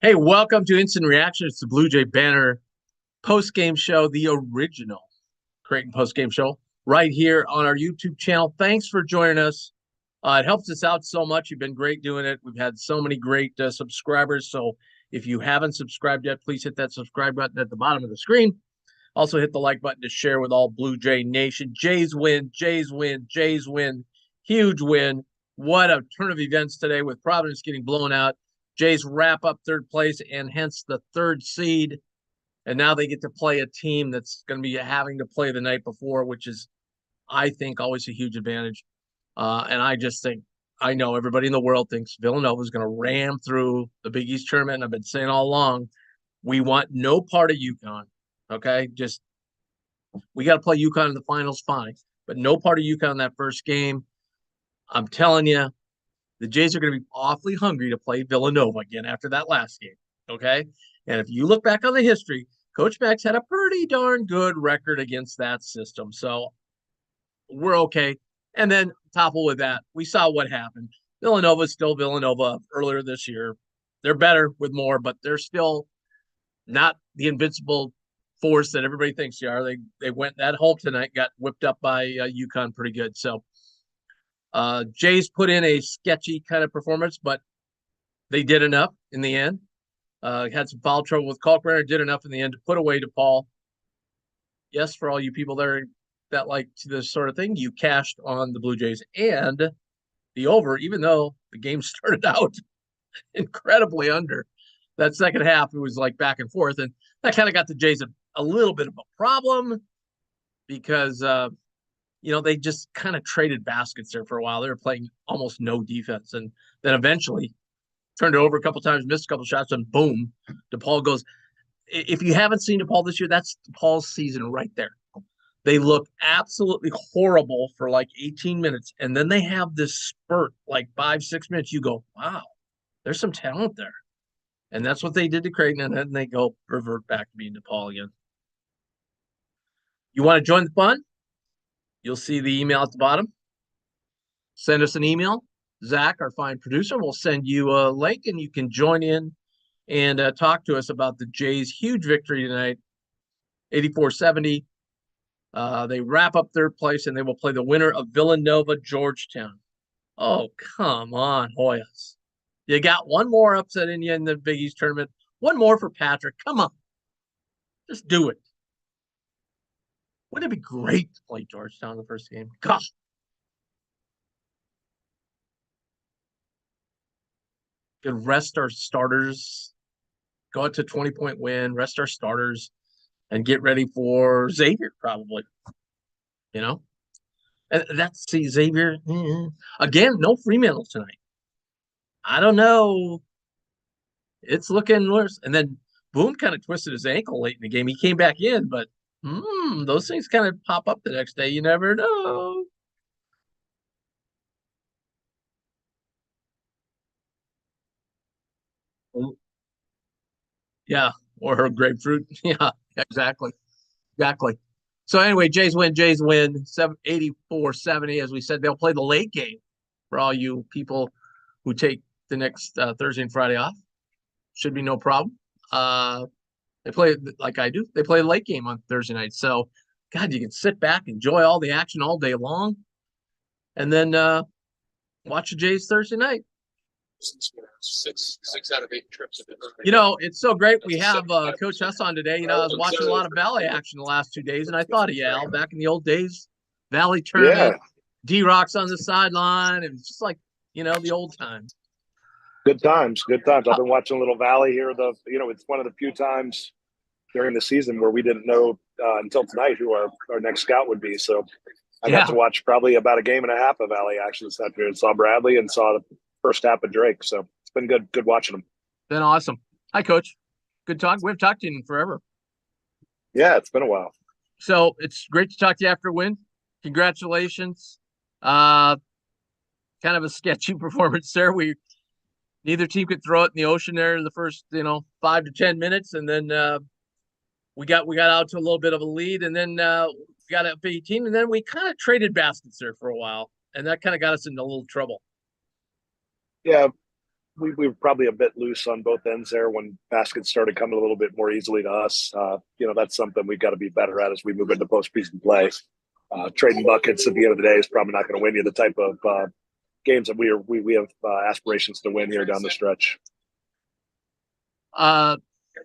Hey, welcome to Instant Reaction. It's the Blue Jay Banner post-game show, the original Creighton post-game show, right here on our YouTube channel. Thanks for joining us. It helps us out so much. You've been great doing it. We've had so many great subscribers. So if you haven't subscribed yet, please hit that subscribe button at the bottom of the screen. Also hit the like button to share with all Blue Jay Nation. Jays win, Jays win, Jays win. Huge win. What a turn of events today with Providence getting blown out. Jays wrap up third place and hence the third seed. And now they get to play a team that's going to be having to play the night before, which is, I think, always a huge advantage. And I just think, I know everybody in the world thinks Villanova is going to ram through the Big East tournament. And I've been saying all along, we want no part of UConn. Okay. Just, we got to play UConn in the finals, fine. But no part of UConn in that first game. I'm telling you, the Jays are going to be awfully hungry to play Villanova again after that last game. Okay. And if you look back on the history, Coach Max had a pretty darn good record against that system. So we're okay. And then topple with that, we saw what happened. Villanova is still Villanova earlier this year. They're better with more, but they're still not the invincible force that everybody thinks they are. They went at home tonight, got whipped up by UConn pretty good. So Jays put in a sketchy kind of performance, but they did enough in the end. Had some foul trouble with Kalkbrenner, did enough in the end to put away DePaul. Yes, for all you people there that like this sort of thing, you cashed on the Blue Jays and the over, even though the game started out incredibly under. That second half, it was like back and forth, and that kind of got the Jays a little bit of a problem because they just kind of traded baskets there for a while. They were playing almost no defense, and then eventually turned it over a couple times, missed a couple shots, and boom, DePaul goes. If you haven't seen DePaul this year, that's DePaul's season right there. They look absolutely horrible for like 18 minutes, and then they have this spurt, like 5-6 minutes. You go, wow, there's some talent there. And that's what they did to Creighton, and then they go revert back to being DePaul again. You want to join the fun? You'll see the email at the bottom. Send us an email. Zach, our fine producer, will send you a link, and you can join in and talk to us about the Jays' huge victory tonight, 84-70. They wrap up third place, and they will play the winner of Villanova-Georgetown. Oh, come on, Hoyas. You got one more upset in you in the Big East tournament. One more for Patrick. Come on. Just do it. Wouldn't it be great to play Georgetown in the first game? Gosh. Could rest our starters, go out to 20-point win, rest our starters, and get ready for Xavier, probably. You know? And that's, see, Xavier, again, no Fremantle tonight. I don't know. It's looking worse. And then Boone kind of twisted his ankle late in the game. He came back in, but those things kind of pop up the next day. You never know. Yeah, or her grapefruit. Yeah, exactly. Exactly. So anyway, Jays win, 84-70. As we said, they'll play the late game for all you people who take the next Thursday and Friday off. Should be no problem. They play like I do. They play a late game on Thursday night. So, God, you can sit back, enjoy all the action all day long, and then watch the Jays Thursday night. Six out of 8 trips. It's so great. We have Coach Huss on today. I was watching a lot of Valley action the last 2 days, and I thought of you, Al, back in the old days. Valley tournament, D-Rock's on the sideline. It was just like, the old times. Good times, good times. I've been watching a little Valley here. It's one of the few times during the season where we didn't know until tonight who our next scout would be. So I got to watch probably about a game and a half of Valley action this afternoon. Saw Bradley and saw the first half of Drake. So it's been good watching them. Been awesome. Hi, Coach. Good talk. We've talked to you in forever. Yeah, it's been a while. So it's great to talk to you after a win. Congratulations. Kind of a sketchy performance there. Neither team could throw it in the ocean there in the first, 5 to 10 minutes, and then we got out to a little bit of a lead, and then we got up 18, and then we kind of traded baskets there for a while, and that kind of got us into a little trouble. Yeah, we were probably a bit loose on both ends there when baskets started coming a little bit more easily to us. That's something we've got to be better at as we move into postseason play. Trading buckets at the end of the day is probably not going to win you the type of games that we have aspirations to win here down the stretch.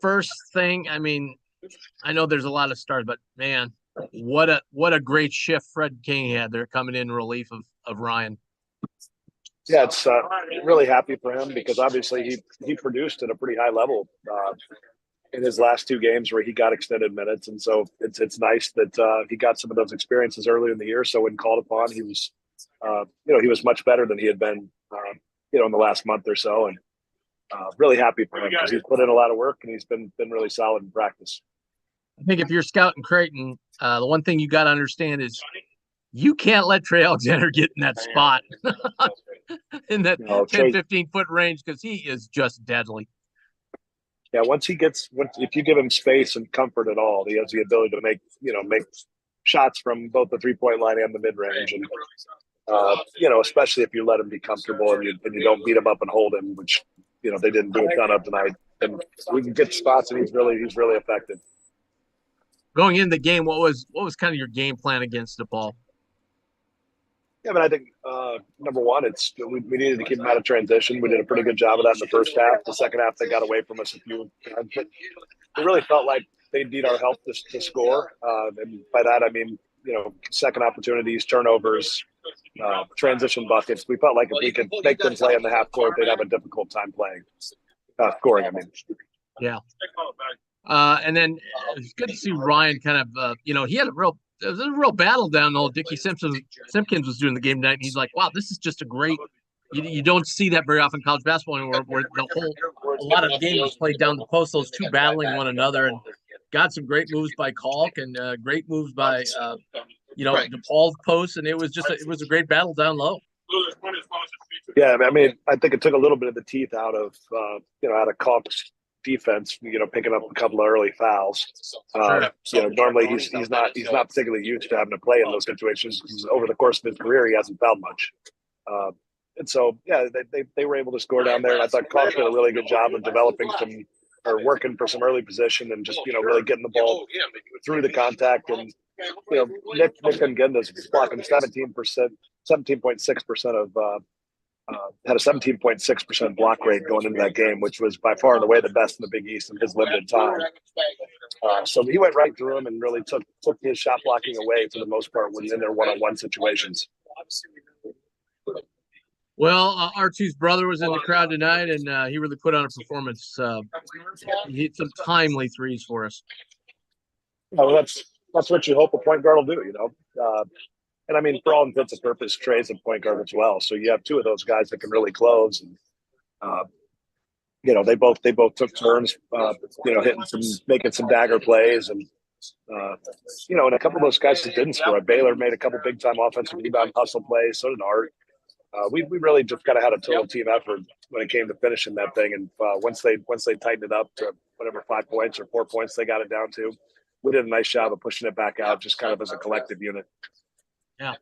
First thing, I mean, I know there's a lot of stars, but man, what a great shift Fred King had there coming in relief of Ryan. Yeah, it's really happy for him because obviously he produced at a pretty high level in his last two games where he got extended minutes, and so it's nice that he got some of those experiences earlier in the year. So when called upon, he was he was much better than he had been in the last month or so, and really happy for him because he's put in a lot of work and he's been really solid in practice. I think if you're scouting Creighton, the one thing you got to understand is you can't let Trey Alexander get in that spot in that 10, 15-foot range because he is just deadly. Yeah, if you give him space and comfort at all, he has the ability to make shots from both the 3-point line and the mid range, and especially if you let him be comfortable and you don't beat him up and hold him, which they didn't do a ton of tonight. And we can get spots, and he's really effective. Going into the game, what was kind of your game plan against DePaul? Yeah, but I think number one, we needed to keep them out of transition. We did a pretty good job of that in the first half. The second half, they got away from us a few times. But it really felt like they need our help to score. And by that, I mean, second opportunities, turnovers, transition buckets. We felt like if we could make them play in the half court, they'd have a difficult time scoring. I mean, yeah. And then it's good to see Ryan kind of, he had it was a real battle down the Dickie Simpkins was doing the game tonight, and he's like, wow, this is just a great you don't see that very often in college basketball anymore, where a lot of the game was played down the post, those two battling one another, and got some great moves by Kalk and great moves by DePaul's post, and it was a great battle down low. Yeah, I mean, I think it took a little bit of the teeth out of Kalk's defense, picking up a couple of early fouls. Normally he's not particularly used to having to play in those situations. Over the course of his career, he hasn't fouled much. And so, yeah, they were able to score down there. And I thought Clark did a really good job of working for some early position and just, really getting the ball through the contact. And, Nick Ngenda's blocking 17.6% of had a 17.6% block rate going into that game, which was by far and away the best in the Big East in his limited time. So he went right through him and really took his shot blocking away for the most part when in their one-on-one situations. Well, R2's brother was in the crowd tonight, and he really put on a performance. He hit some timely threes for us. Well, that's what you hope a point guard will do, And I mean, for all intents and purposes, Trey's a point guard as well. So you have two of those guys that can really close, and they both took turns, making some dagger plays, and and a couple of those guys that didn't score. Baylor made a couple big time offensive rebound hustle plays. So did Art. We really just kind of had a total team effort when it came to finishing that thing. And once they tightened it up to whatever 5 points or 4 points they got it down to, we did a nice job of pushing it back out, just kind of as a collective unit. Yeah.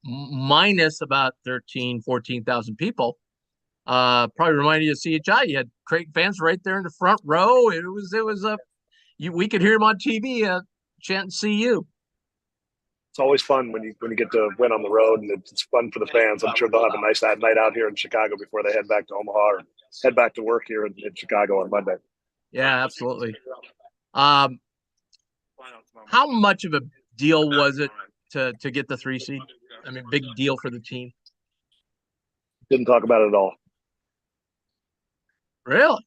Minus about 14,000 people. Probably reminded you of CHI. You had Creighton fans right there in the front row. We could hear them on TV chanting "CU." It's always fun when you get to win on the road, and it's fun for the fans. I'm sure they'll have a nice night out here in Chicago before they head back to Omaha or head back to work here in Chicago on Monday. Yeah, absolutely. How much of a deal was it to get the 3 seed? I mean, big deal for the team. Didn't talk about it at all. Really?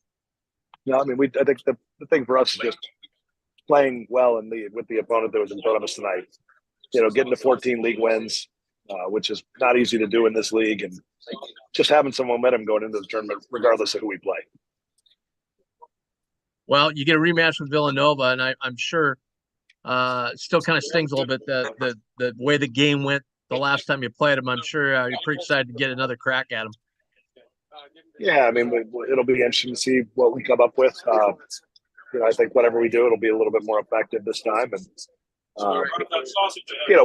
No, I mean, I think the thing for us is just playing well with the opponent that was in front of us tonight. Getting to 14 league wins, which is not easy to do in this league, and just having some momentum going into the tournament, regardless of who we play. Well, you get a rematch with Villanova, and I'm sure it still kind of stings a little bit the way the game went the last time you played them. I'm sure you're pretty excited to get another crack at them. Yeah, I mean, it'll be interesting to see what we come up with. I think whatever we do, it'll be a little bit more effective this time, and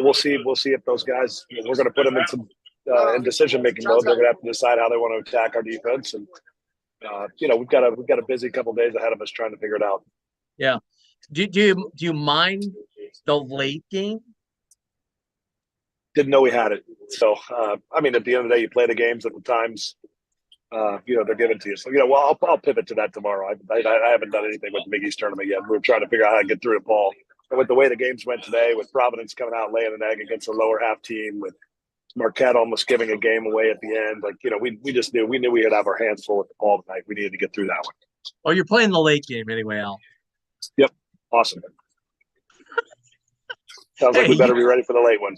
we'll see if those guys. We're going to put them in in decision-making mode. They're going to have to decide how they want to attack our defense. And, we've got a busy couple of days ahead of us trying to figure it out. Yeah. Do you mind the late game? Didn't know we had it. So, at the end of the day, you play the games at the times, they're given to you. So, I'll pivot to that tomorrow. I haven't done anything with the Big East tournament yet. We're trying to figure out how to get through DePaul. And with the way the games went today, with Providence coming out laying an egg against a lower half team, with Marquette almost giving a game away at the end, we knew we would have our hands full with DePaul tonight. We needed to get through that one. Well, you're playing the late game anyway, Al. Yep. Awesome. Sounds like we better be ready for the late one.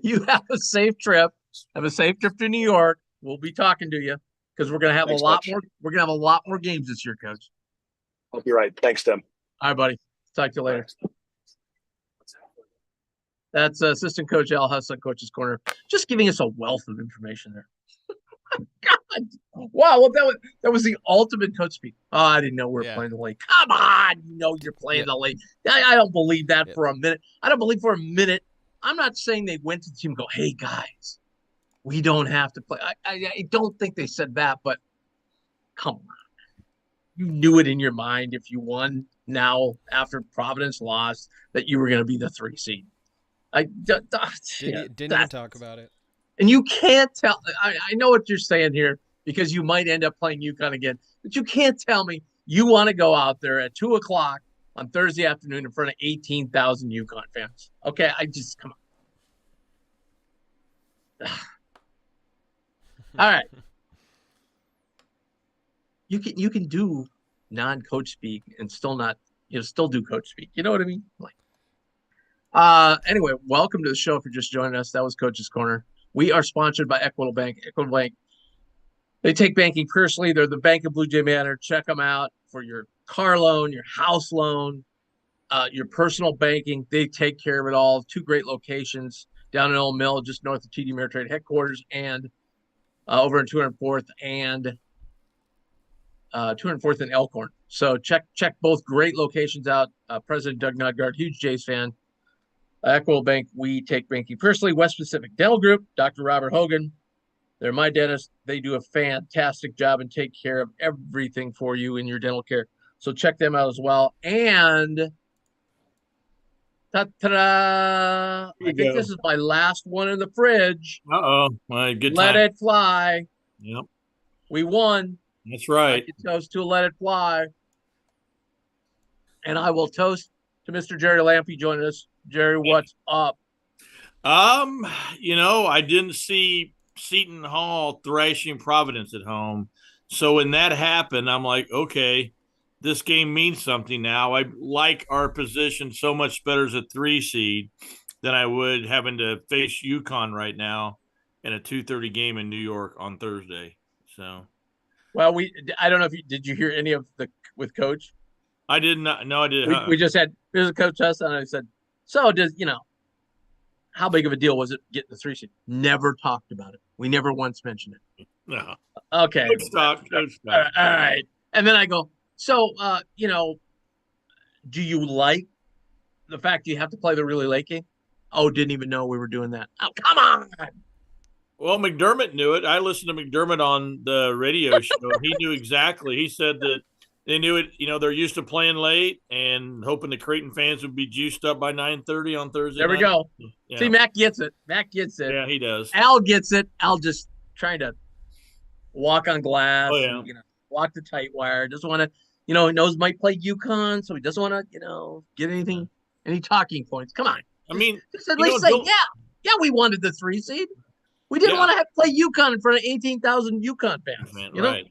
You have a safe trip. Have a safe trip to New York. We'll be talking to you because we're gonna have a lot more. We're gonna have a lot more games this year, Coach. Hope you're right. Thanks, Tim. All right, buddy. Talk to you later. That's assistant coach Al Huss on Coach's Corner, just giving us a wealth of information there. God, wow! Well, that was the ultimate coach speak. Oh, I didn't know we were playing the late. Come on, you're playing the late. I don't believe that for a minute. I don't believe for a minute. I'm not saying they went to the team and go, "Hey guys, we don't have to play." I don't think they said that, but come on, you knew it in your mind if you won now after Providence lost that you were going to be the 3 seed. Didn't even talk about it. And you can't tell. I know what you're saying here because you might end up playing UConn again, but you can't tell me you want to go out there at 2:00 on Thursday afternoon in front of 18,000 UConn fans. Okay, come on. All right. You can do non-coach speak and still not, still do coach speak. You know what I mean? Anyway, welcome to the show if you're just joining us. That was Coach's Corner. We are sponsored by Equitable Bank. Equitable Bank, they take banking personally. They're the bank of Blue Jay Manor. Check them out for your car loan, your house loan, your personal banking. They take care of it all. 2 great locations down in Old Mill, just north of TD Ameritrade headquarters, and over in 204th and 204th and Elkhorn. So check both great locations out. President Doug Nodgard, huge Jays fan. Equitable Bank, we take banking personally. West Pacific Dental Group, Dr. Robert Hogan. They're my dentist. They do a fantastic job and take care of everything for you in your dental care. So check them out as well. And ta-da! I think this is my last one in the fridge. My good Let time. it fly. Yep. We won. That's right. I can toast to Let It Fly. And I will toast to Mr. Jerry Lampe joining us. Jerry, what's up? I didn't see Seton Hall thrashing Providence at home. So when that happened, I'm like, okay, this game means something now. I like our position so much better as a 3 seed than I would having to face UConn right now in a 2:30 game in New York on Thursday. So, well, I don't know if did you hear any of with Coach? I did not. No, I did. We just had here's a Coach us, and I said, so how big of a deal was it getting the 3 seed? Never talked about it. We never once mentioned it. No. Okay. Good stuff. All right. And then I go, so do you like the fact you have to play the really late game? Oh, didn't even know we were doing that. Oh, come on. Well, McDermott knew it. I listened to McDermott on the radio show. He knew exactly. He said that they knew it. They're used to playing late and hoping the Creighton fans would be juiced up by 9:30 on Thursday. There we go. Yeah. See, Mac gets it. Mac gets it. Yeah, he does. Al gets it. Al just trying to walk on glass. Oh, yeah. And, walk the tight wire. Doesn't want to, he knows might play UConn, so he doesn't want to, get any talking points. Come on. Just at least say, yeah, we wanted the 3 seed. We didn't want to have to play UConn in front of 18,000 UConn fans. Man, right.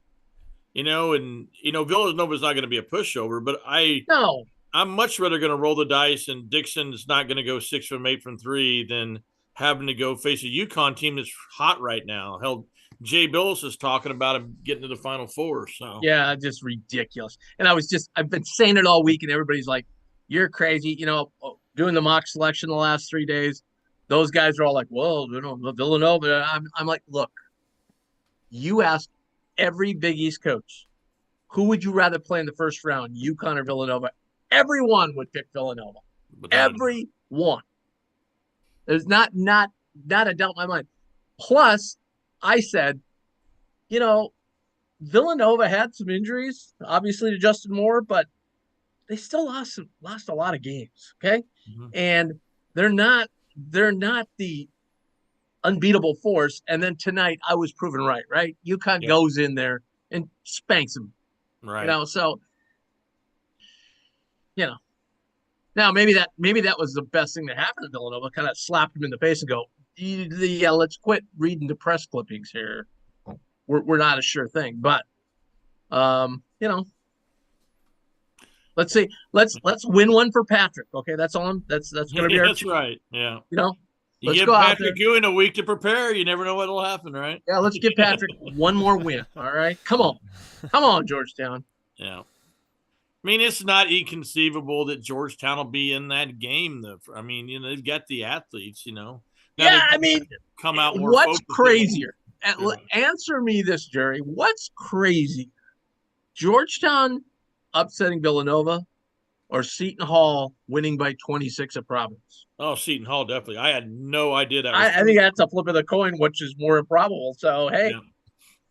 Villanova's not going to be a pushover, but I'm much rather going to roll the dice and Dixon's not going to go 6 from 8 from 3 than having to go face a UConn team that's hot right now. Hell, Jay Billis is talking about him getting to the Final Four. So yeah, just ridiculous. And I've been saying it all week, and everybody's like, "You're crazy." Doing the mock selection the last 3 days, those guys are all like, "Well, Villanova." I'm like, look, you ask every Big East coach, who would you rather play in the first round, UConn or Villanova? Everyone would pick Villanova. Everyone. There's not a doubt in my mind. Plus, I said, you know, Villanova had some injuries, obviously to Justin Moore, but they still lost a lot of games. Okay, Mm-hmm. and they're not the unbeatable force. And then tonight, I was proven right. Right, UConn Yep. goes in there and spanks them. Right. So you know. Now maybe that was the best thing that happened to Villanova. Kind of slapped him in the face and go, yeah, let's quit reading the press clippings here. We're not a sure thing, but let's see, let's win one for Patrick. Okay, that's all. That's gonna be our. That's right. Yeah. You Let's give go out there. Patrick Ewing a week to prepare. You never know what'll happen, right? Yeah, let's give Patrick one more win. All right, come on, Georgetown. Yeah. I mean, it's not inconceivable that Georgetown will be in that game. I mean, they've got the athletes, Now Yeah, they I mean, come out more what's focused. crazier? Yeah. Answer me this, Jerry. What's crazy? Georgetown upsetting Villanova or Seton Hall winning by 26 at Providence? Oh, Seton Hall, definitely. I had no idea that was I think that's a flip of the coin, which is more improbable. So, hey. Yeah.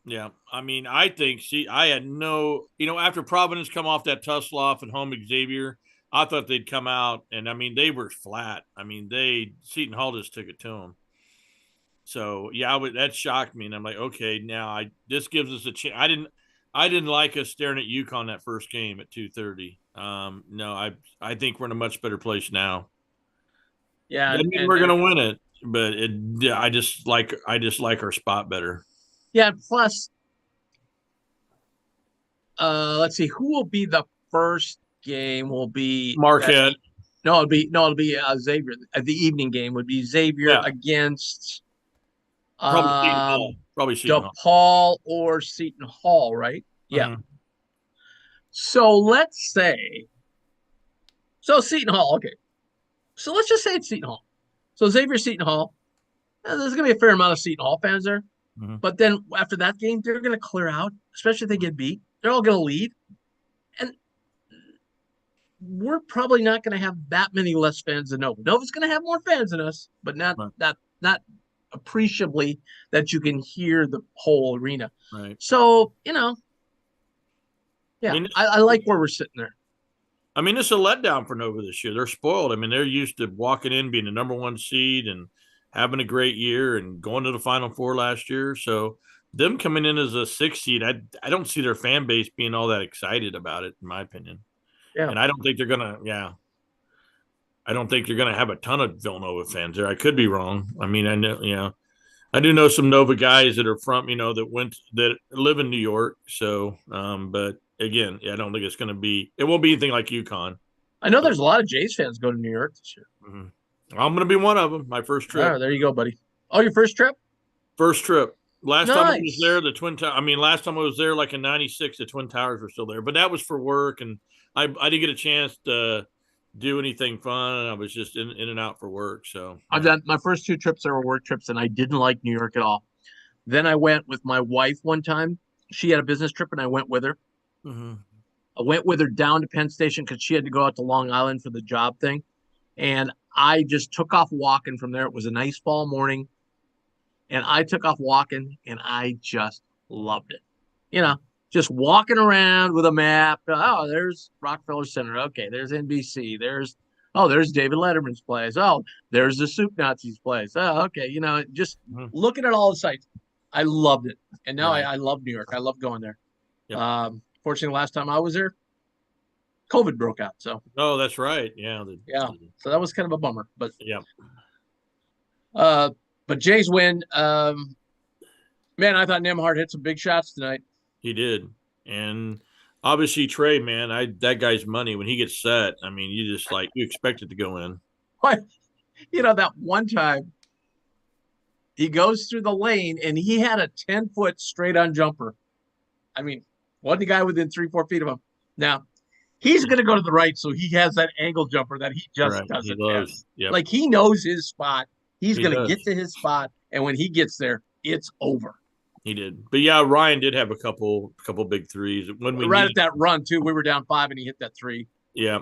Yeah. I mean, I think, I had no, after Providence come off that tussle off at home Xavier, I thought they'd come out and, I mean, they were flat. I mean, Seton Hall just took it to them. So, yeah, that shocked me. And I'm like, okay, now this gives us a chance. I didn't like us staring at UConn that first game at 2:30. No, I think we're in a much better place now. Yeah. Doesn't mean we're going to win it, but I just like our spot better. Yeah. Plus, let's see, who will be the first game? Will be Marquette. It'll be Xavier. The evening game would be Xavier against Probably Seton DePaul Hall. or Seton Hall, right? Yeah. Mm-hmm. So let's say, Seton Hall. Okay. So let's just say it's Seton Hall. So Xavier Seton Hall. There's going to be a fair amount of Seton Hall fans there. Mm-hmm. But then after that game, they're going to clear out, especially if they get beat. They're all going to leave. And we're probably not going to have that many less fans than Nova. Nova's going to have more fans than us, but not appreciably that you can hear the whole arena. Right. So, yeah, I like where we're sitting there. I mean, it's a letdown for Nova this year. They're spoiled. I mean, they're used to walking in, being the number one seed and having a great year and going to the Final Four last year. So them coming in as a 6 seed, I don't see their fan base being all that excited about it, in my opinion. Yeah. And I don't think they're going to, I don't think you're going to have a ton of Villanova fans there. I could be wrong. I mean, I know, I do know some Nova guys that are from, that live in New York. So, but again, I don't think it won't be anything like UConn. I know there's a lot of Jays fans go to New York this year. Mm-hmm. I'm going to be one of them. My first trip. Oh, there you go, buddy. Oh, your first trip? First trip. Last time I was there, last time I was there, like in '96, the Twin Towers were still there, but that was for work, and I didn't get a chance to do anything fun, and I was just in and out for work. So I've done my first 2 trips that were work trips, and I didn't like New York at all. Then I went with my wife one time. She had a business trip, and I went with her. Mm-hmm. I went with her down to Penn Station because she had to go out to Long Island for the job thing. And I just took off walking from there. It was a nice fall morning. And I took off walking, and I just loved it. Just walking around with a map. Oh, there's Rockefeller Center. Okay, there's NBC. There's David Letterman's place. Oh, there's the Soup Nazis place. Oh, okay. Just looking at all the sites. I loved it. And now I love New York. I love going there. Yep. Fortunately, last time I was there, COVID broke out. So. Oh, that's right. Yeah. So that was kind of a bummer. But yeah. But Jays win. Man, I thought Nembhard hit some big shots tonight. He did, and obviously Trey, man, that guy's money when he gets set. I mean, you expect it to go in. What? That one time he goes through the lane and he had a 10-foot straight on jumper. I mean, wasn't the guy within 3-4 feet of him? Now he's going to go to the right, so he has that angle jumper that he just doesn't have. Yep. Like he knows his spot. He's going to get to his spot, and when he gets there, it's over. He did, but yeah, Ryan did have a couple big threes when we at that run too. We were down 5, and he hit that 3. Yeah.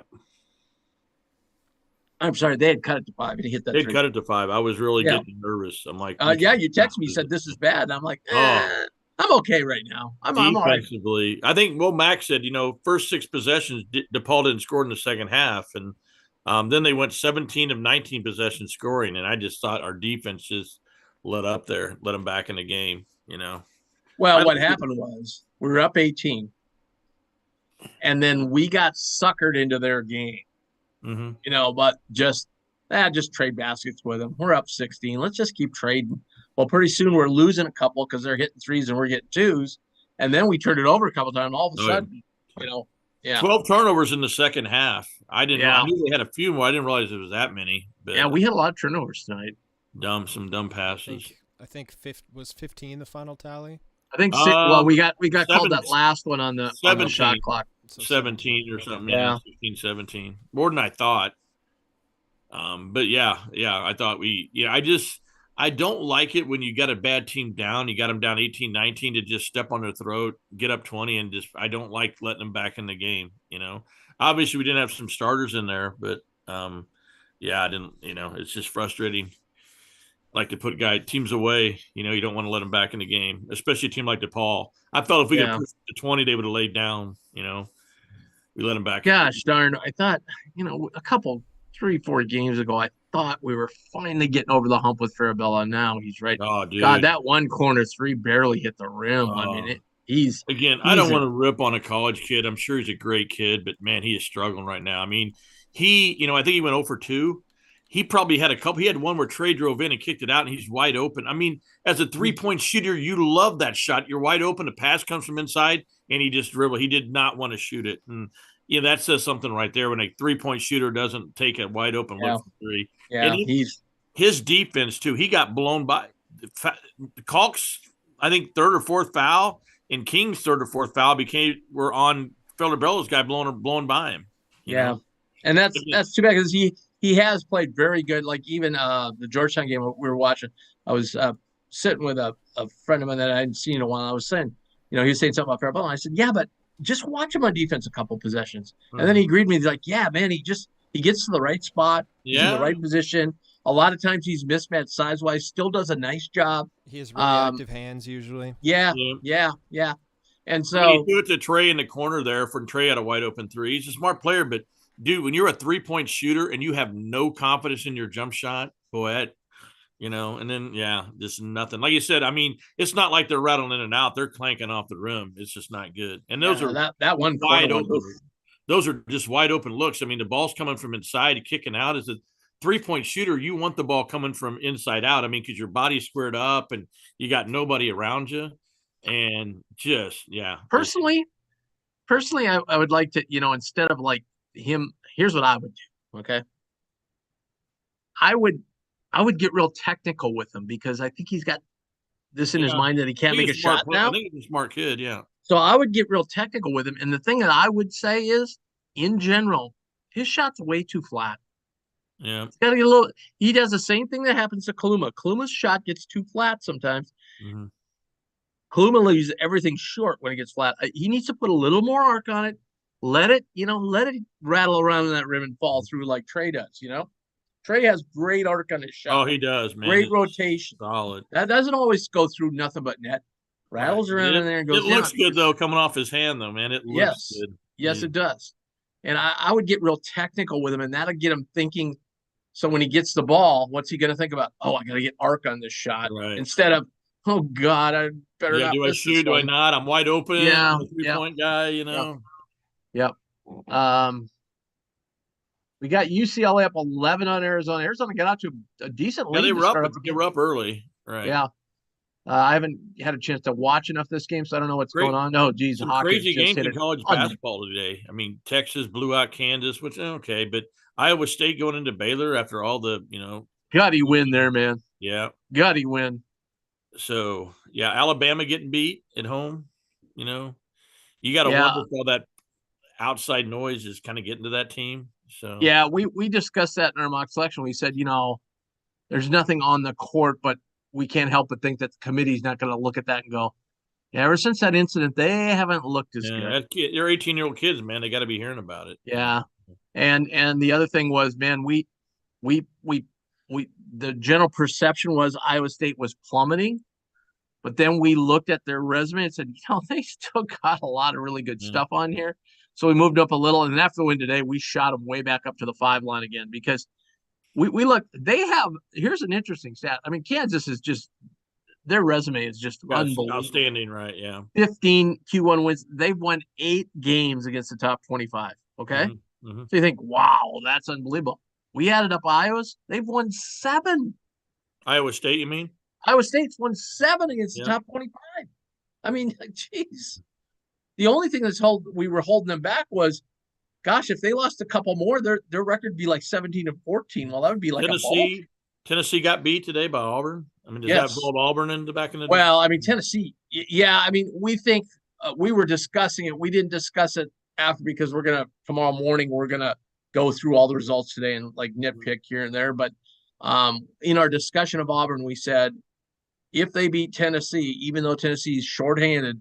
I'm sorry, they had cut it to 5 and he hit that They'd three. cut it to 5. I was really Yeah. getting nervous. I'm like, Yeah, you text me, said this is bad. And I'm like, Oh. I'm okay right now. I'm all right. Defensively, I think Max said, first 6 possessions, DePaul didn't score in the second half, and then they went 17 of 19 possessions scoring, and I just thought our defense just let them back in the game. Well, what happened was we were up 18, and then we got suckered into their game. Mm-hmm. But just trade baskets with them. We're up 16. Let's just keep trading. Well, pretty soon we're losing a couple because they're hitting threes and we're getting twos. And then we turned it over a couple times. All of a sudden, yeah. 12 turnovers in the second half. I didn't know. Yeah. I knew they had a few more. I didn't realize it was that many. But Yeah, we had a lot of turnovers tonight. Some dumb passes. I think was 15 the final tally. I think we got called that last one on the shot clock. So 17 or something. Yeah. 16, 17. More than I thought. But yeah, I thought I don't like it when you got a bad team down. You got them down 18-19 to just step on their throat, get up 20, and I don't like letting them back in the game. Obviously we didn't have some starters in there, but I didn't. It's just frustrating. Like to put teams away. You don't want to let them back in the game, especially a team like DePaul. I felt if we could push to 20, they would have laid down. We let them back. Gosh darn! I thought a couple 3-4 games ago, I thought we were finally getting over the hump with Farabella. Now he's right. Oh, dude. God, that one corner 3 barely hit the rim. I mean, I don't want to rip on a college kid. I'm sure he's a great kid, but man, he is struggling right now. I mean, I think he went 0 for 2. He probably had a couple. He had one where Trey drove in and kicked it out, and he's wide open. I mean, as a 3-point shooter, you love that shot. You're wide open. The pass comes from inside, and he just dribbled. He did not want to shoot it. And that says something right there when a 3-point shooter doesn't take a wide open look for 3. Yeah, and his defense too. He got blown by Calk's, I think, 3rd or 4th foul, and King's 3rd or 4th foul were on Felabella's guy blown by him. You know? And that's too bad because he has played very good. Like even the Georgetown game we were watching, I was sitting with a friend of mine that I hadn't seen in a while. I was saying, he was saying something about Farabella. I said, yeah, but just watch him on defense a couple possessions. And then he agreed with me. He's like, yeah, man, he gets to the right spot. He's in the right position. A lot of times he's mismatched size-wise, still does a nice job. He has really active hands usually. Yeah. And so he threw it to Trey in the corner there for Trey had a wide open 3. He's a smart player, but dude, when you're a 3-point shooter and you have no confidence in your jump shot, boy, and then just nothing. Like you said, I mean, it's not like they're rattling in and out; they're clanking off the rim. It's just not good. And those are that one wide open. Those are just wide open looks. I mean, the ball's coming from inside, kicking out. As a 3-point shooter, you want the ball coming from inside out. I mean, because your body's squared up and you got nobody around you, and Personally, I would like to, instead of like him. Here's what I would do. Okay, I would get real technical with him because I think he's got this in his mind that he can't make a shot now. I think he's a smart kid, yeah. So I would get real technical with him. And the thing that I would say is, in general, his shot's way too flat. Yeah. He's got to get he does the same thing that happens to Kaluma. Kaluma's shot gets too flat sometimes. Mm-hmm. Kaluma leaves everything short when it gets flat. He needs to put a little more arc on it. Let it rattle around in that rim and fall through like Trey does, Trey has great arc on his shot. Oh, he does, man. Great rotation. Solid. That doesn't always go through nothing but net. Rattles around in there and goes It looks good, though, coming off his hand, though, man. It looks good. Yes, it does. And I would get real technical with him, and that'll get him thinking. So when he gets the ball, what's he going to think about? Oh, I got to get arc on this shot. Right. Instead of, oh, God, I better not. Do I shoot? Do I not? I'm wide open. Yeah. I'm a 3-point guy, Yep. We got UCLA up 11 on Arizona. Arizona got out to a decent lead. They were up early. Right. Yeah. I haven't had a chance to watch enough this game, so I don't know what's going on. No, geez, crazy games in college basketball today. I mean, Texas blew out Kansas, which okay, but Iowa State going into Baylor after all the Got he win there, man. Yeah, got he win. So Alabama getting beat at home. You got to wonder if all that outside noise is kind of getting to that team. So we discussed that in our mock selection. We said there's nothing on the court, but we can't help but think that the committee's not going to look at that and go, ever since that incident, they haven't looked as good. They're 18-year-old kids, man. They got to be hearing about it. Yeah. And the other thing was, man, the general perception was Iowa State was plummeting, but then we looked at their resume and said, they still got a lot of really good stuff on here. So we moved up a little, and after the win today, we shot them way back up to the 5 line again because we look. They have. Here's an interesting stat. I mean, Kansas is just their resume is just unbelievable. Outstanding, right? Yeah. 15 Q1 wins. They've won 8 games against the top 25. Okay, so you think, wow, that's unbelievable. We added up Iowa's. They've won 7. Iowa State, you mean? Iowa State's won 7 against the top 25. I mean, geez. The only thing we were holding them back was, gosh, if they lost a couple more, their record would be like 17-14. Well, that would be like Tennessee got beat today by Auburn. I mean, does that involve Auburn in the back in the day? Well, I mean, Tennessee, yeah. I mean, we think we were discussing it. We didn't discuss it after because tomorrow morning we're gonna go through all the results today and like nitpick here and there. But in our discussion of Auburn, we said if they beat Tennessee, even though Tennessee is shorthanded,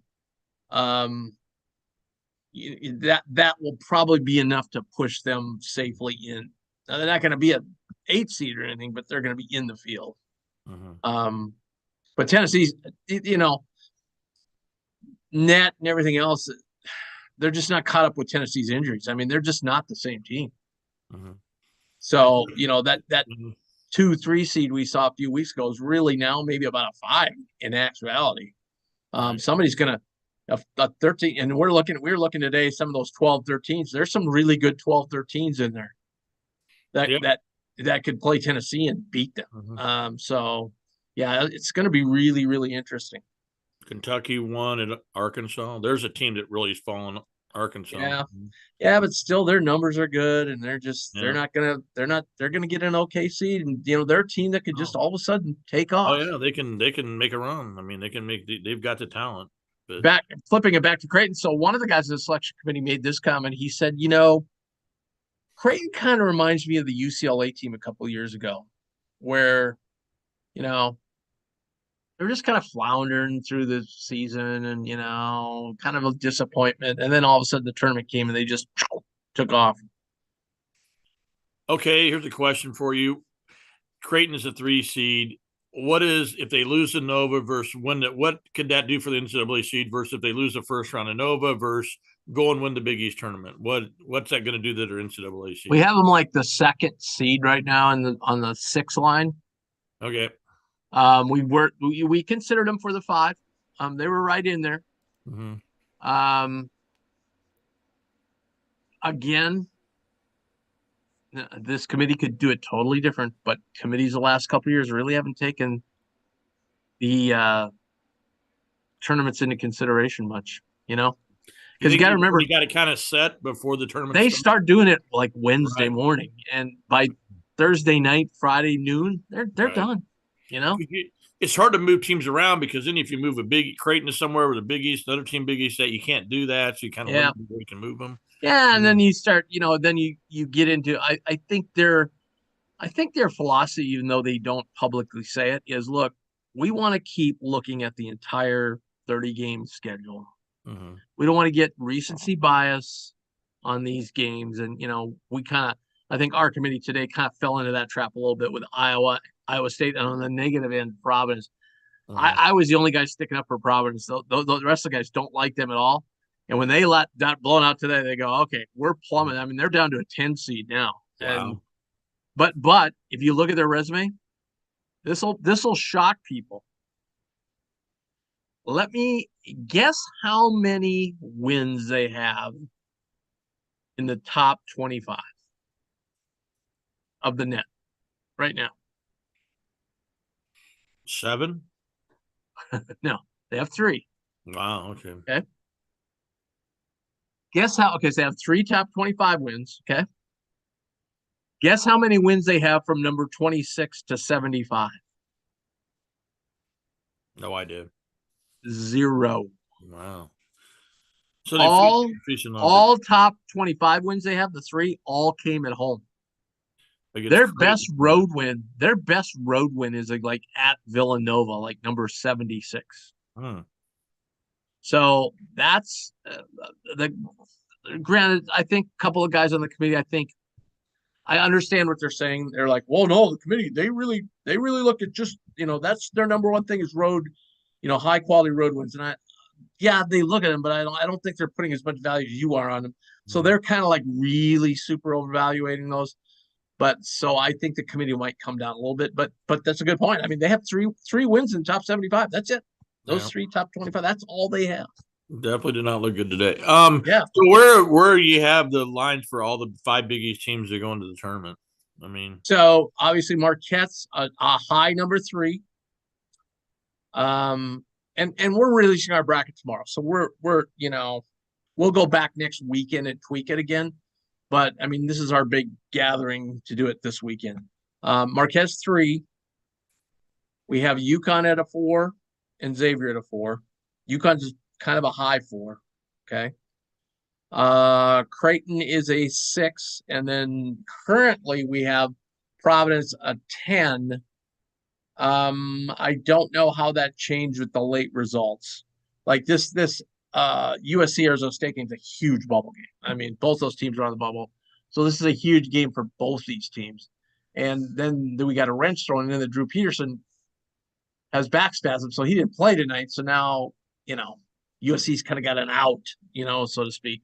that will probably be enough to push them safely in. Now, they're not going to be an 8 seed or anything, but they're going to be in the field. But Tennessee's, net and everything else, they're just not caught up with Tennessee's injuries. I mean, they're just not the same team. So, that 2-3 seed we saw a few weeks ago is really now maybe about a 5 in actuality. Somebody's going to a 13, and we were looking today, some of those 12-13s. There's some really good 12-13s in there that could play Tennessee and beat them. So yeah, it's going to be really, really interesting. Kentucky won at Arkansas. There's a team that really has fallen. Arkansas. Yeah, but still their numbers are good, and they're gonna get an okay seed, and they're a team that could just all of a sudden take off. Oh yeah, they can make a run. I mean, they've got the talent. But flipping it back to Creighton. So one of the guys in the selection committee made this comment. He said, Creighton kind of reminds me of the UCLA team a couple of years ago, where, they're just kind of floundering through the season and, kind of a disappointment. And then all of a sudden the tournament came and they just took off. Okay, here's a question for you. Creighton is a 3 seed. What is, if they lose to Nova versus what could that do for the NCAA seed versus if they lose the first round of Nova versus go and win the Big East tournament? What's that going to do to their NCAA seed? We have them like the 2nd seed right now on the 6 line. Okay. We considered them for the 5. They were right in there. Again, this committee could do it totally different, but committees the last couple of years really haven't taken the tournaments into consideration much, because you got to remember, you got to kind of set before the tournament. They start doing it like Wednesday morning, and by Thursday night, Friday noon, they're done. It's hard to move teams around because then if you move a big Creighton to somewhere with a Big East, another team Big East, that you can't do that. So you kind of where you can move them. Yeah, and then you start, then you get into. I think their philosophy, even though they don't publicly say it, is look, we want to keep looking at the entire 30-game schedule. We don't want to get recency bias on these games, and we kind of. I think our committee today kind of fell into that trap a little bit with Iowa State, and on the negative end, Providence. I was the only guy sticking up for Providence. The rest of the guys don't like them at all. And when they got blown out today, they go, okay, we're plummeting. I mean, they're down to a 10 seed now. Wow. And, but if you look at their resume, this will shock people. Let me guess how many wins they have in the top 25 of the net right now. 7? No, they have 3. Wow. Okay. Okay. Guess how? Okay, so they have 3 top 25 wins. Okay. Guess how many wins they have from number 26 to 75? No idea. 0. Wow. So all top 25 wins they have, the 3 all came at home. Their best road win is like at Villanova, like number 76. So that's granted. I think a couple of guys on the committee. I think I understand what they're saying. They're like, well, no, the committee, they really look at just, that's their number one thing is road, high quality road wins. And they look at them, but I don't think they're putting as much value as you are on them. So they're kind of like really super overvaluating those. But so I think the committee might come down a little bit, but that's a good point. I mean, they have three wins in top 75. That's it. Those three top 25. That's all they have. Definitely did not look good today. Yeah. So where you have the lines for all the 5 Big East teams that go into the tournament? I mean, so obviously Marquette's a high number 3. And we're releasing our bracket tomorrow, so we're we'll go back next weekend and tweak it again. But I mean, this is our big gathering to do it this weekend. Marquette's 3. We have UConn at a 4 and Xavier at a 4. UConn's kind of a high 4. Okay. Creighton is a 6, and then currently we have Providence a 10. I don't know how that changed with the late results. Like this USC Arizona State game is a huge bubble game. I mean, both those teams are on the bubble, so this is a huge game for both these teams. And then we got a wrench thrown in that Drew Peterson has back spasm, so he didn't play tonight. So now USC's kind of got an out, so to speak,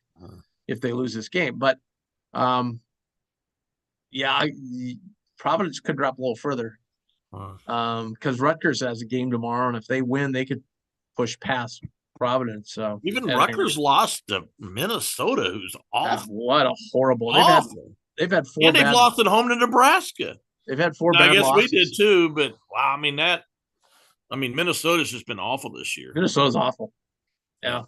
if they lose this game. But Providence could drop a little further. Because Rutgers has a game tomorrow, and if they win, they could push past Providence. So even Rutgers lost to Minnesota, who's awful. What a horrible! They've had 4. And they've lost at home to Nebraska. They've had 4 now, bad I guess losses. we did too, but wow, Minnesota's just been awful this year. Minnesota's awful. Yeah.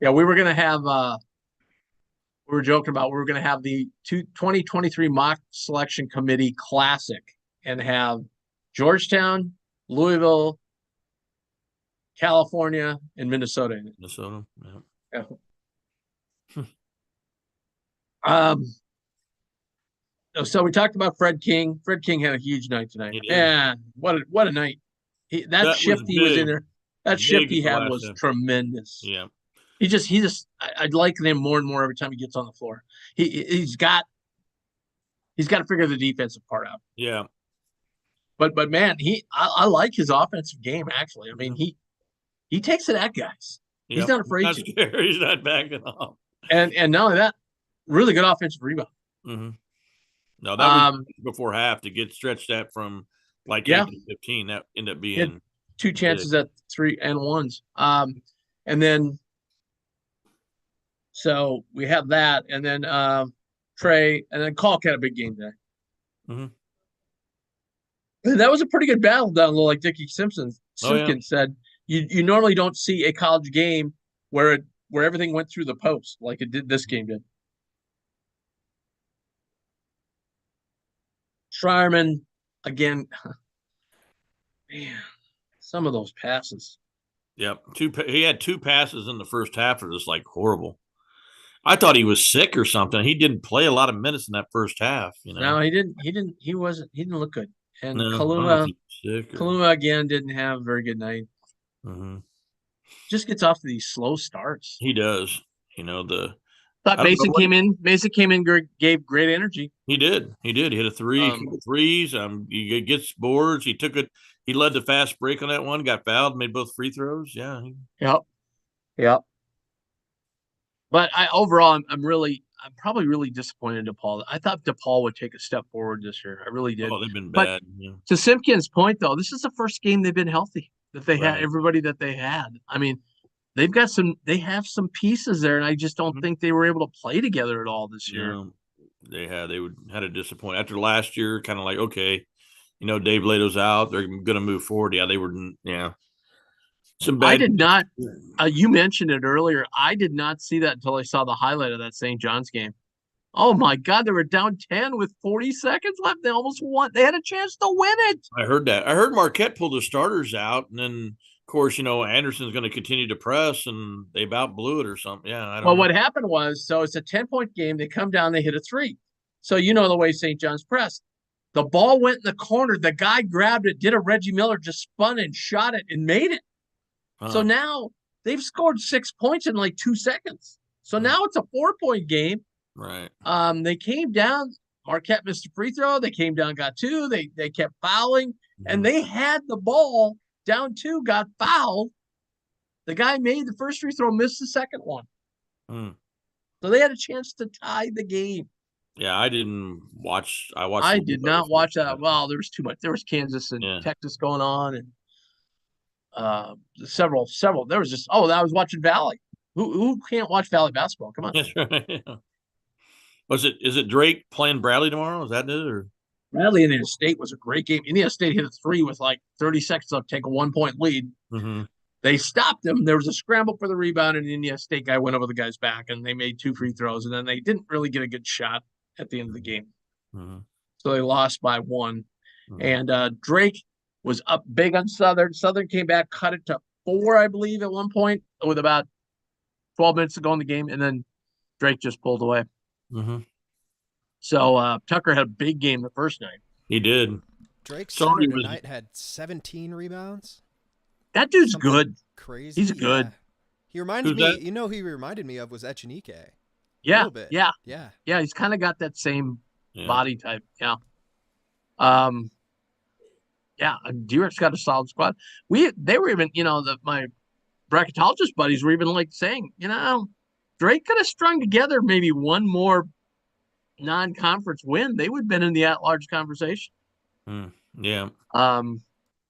We were gonna have. We were joking about we were gonna have the 2023 mock selection committee classic. And have Georgetown, Louisville, California, and Minnesota in it. Minnesota, yeah. So we talked about Fred King. Fred King had a huge night tonight. Yeah, what a night! That shift he was in there. That shift he had was tremendous. Yeah. He just. I'd like him more and more every time he gets on the floor. He's got to figure the defensive part out. Yeah. But man, I like his offensive game, actually. I mean, he takes it at guys. Yep. He's not afraid to. He's not backing off. And not only that, really good offensive rebound. Mm-hmm. No, that was before half to get stretched that from like 8 to 15. That ended up being 2 chances at 3 and 1s. And then so we have that, and then Trey, and then Kalk had a big game there. Mm-hmm. That was a pretty good battle down low, like Dickie Simpkins said. You normally don't see a college game where everything went through the post like it did this game did. Schreierman, again, man, some of those passes. Yep, he had 2 passes in the first half that was like horrible. I thought he was sick or something. He didn't play a lot of minutes in that first half. No, he didn't. He didn't look good. And Kaluma again didn't have a very good night. Mm-hmm. Just gets off to these slow starts. He does. Thought Mason came in. Mason came in, gave great energy. He did. He hit a 3, threes. He gets boards. He took it. He led the fast break on that one. Got fouled. Made both free throws. Yeah. Yep. But overall, I'm probably really disappointed in DePaul. I thought DePaul would take a step forward this year. I really did. Oh, they've been bad. To Simpkins' point, though, this is the first game they've been healthy, that they had everybody that they had. I mean, they have some pieces there, and I just don't think they were able to play together at all this year. They had a disappointment after last year. Kind of like, okay, Dave Lato's out. They're going to move forward. Yeah, they were. Yeah. I did not. You mentioned it earlier. I did not see that until I saw the highlight of that St. John's game. Oh my God, they were down 10 with 40 seconds left. They almost won. They had a chance to win it. I heard that. I heard Marquette pull the starters out, and then of course, Anderson's going to continue to press, and they about blew it or something. Yeah, I don't know. What happened was, so it's a 10-point game. They come down, they hit a 3. So the way St. John's pressed. The ball went in the corner. The guy grabbed it, did a Reggie Miller, just spun and shot it and made it. So now they've scored 6 points in like 2 seconds. So now it's a 4-point game. Right. They came down. Marquette missed a free throw. They came down, got 2. They kept fouling, and they had the ball down 2, got fouled. The guy made the first free throw, missed the second one. So they had a chance to tie the game. Yeah, I didn't watch. I did not watch that. Well, there was too much. There was Kansas and Texas going on, and several. There was just I was watching Valley. Who can't watch Valley basketball? Come on. That's right. Is it Drake playing Bradley tomorrow? Is that it? Or Bradley Indiana State was a great game. Indiana State hit a 3 with like 30 seconds left, take a 1-point lead. They stopped them. There was a scramble for the rebound, and the Indiana State guy went over the guy's back, and they made 2 free throws, and then they didn't really get a good shot at the end of the game. So they lost by 1. And Drake was up big on Southern. Southern came back, cut it to 4, I believe, at one point with about 12 minutes to go in the game, and then Drake just pulled away. So Tucker had a big game the first night. He did. Drake tonight had 17 rebounds. That dude's good. Crazy. He's good. Yeah. He reminds me. You know, who he reminded me of was Echenike. Yeah. A little bit. Yeah. Yeah. Yeah. He's kind of got that same body type. Yeah. Yeah. D-Rex got a solid squad. They were even, my bracketologist buddies were even like saying, Drake could have strung together maybe one more non-conference win. They would have been in the at-large conversation. Yeah.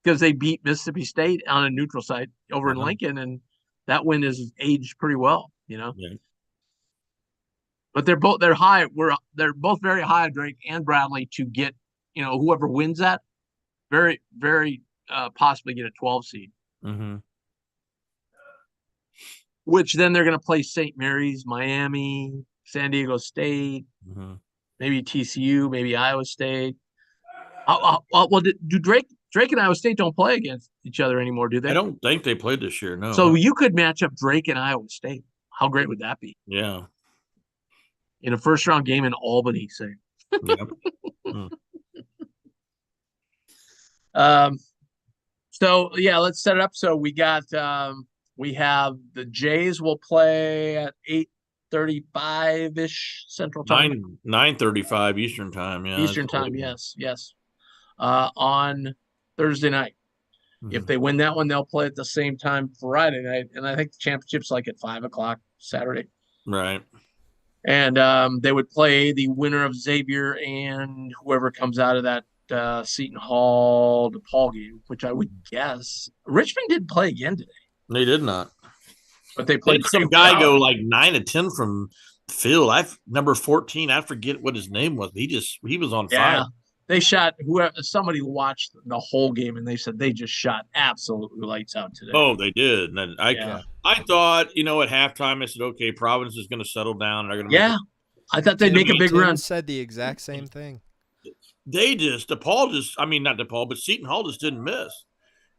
Because they beat Mississippi State on a neutral site over in Lincoln, and that win is aged pretty well, Yeah. But they're both very high on Drake and Bradley to get, whoever wins that, very, very possibly get a 12 seed. Which then they're going to play St. Mary's, Miami, San Diego State, maybe TCU, maybe Iowa State. Well, do Drake and Iowa State don't play against each other anymore, do they? I don't think they played this year, no. So you could match up Drake and Iowa State. How great would that be? Yeah. In a first-round game in Albany, say. Yep. So, yeah, let's set it up. So we got we have the Jays will play at 8:35-ish Central Time. 9:35 Eastern Time, yeah. Eastern Time, yes. On Thursday night. If they win that one, they'll play at the same time Friday night, and I think the championship's like at 5:00 Saturday. Right. And they would play the winner of Xavier and whoever comes out of that Seton Hall DePaul game, which I would guess Richmond didn't play again today. They did not. But they played some guy go like 9 of 10 from the field. Number 14. I forget what his name was. He was on fire. They shot somebody watched the whole game and they said they just shot absolutely lights out today. Oh, they did. And I thought, at halftime, I said, okay, Providence is going to settle down. And they're going to I thought they'd make a big run. Said the exact same thing. Not DePaul, but Seton Hall just didn't miss.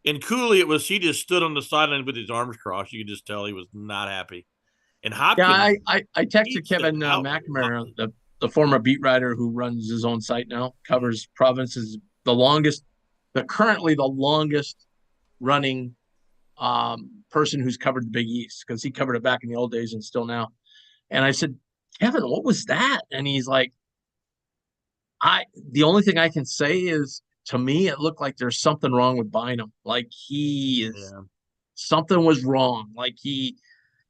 And Cooley, he just stood on the sideline with his arms crossed. You could just tell he was not happy. And Hopkins. Yeah, I texted Kevin McNamara, the former beat writer who runs his own site now, covers Providence, is currently the longest running person who's covered the Big East, because he covered it back in the old days and still now. And I said, Kevin, what was that? And he's like, the only thing I can say is, to me, it looked like there's something wrong with Bynum. Like something was wrong. Like he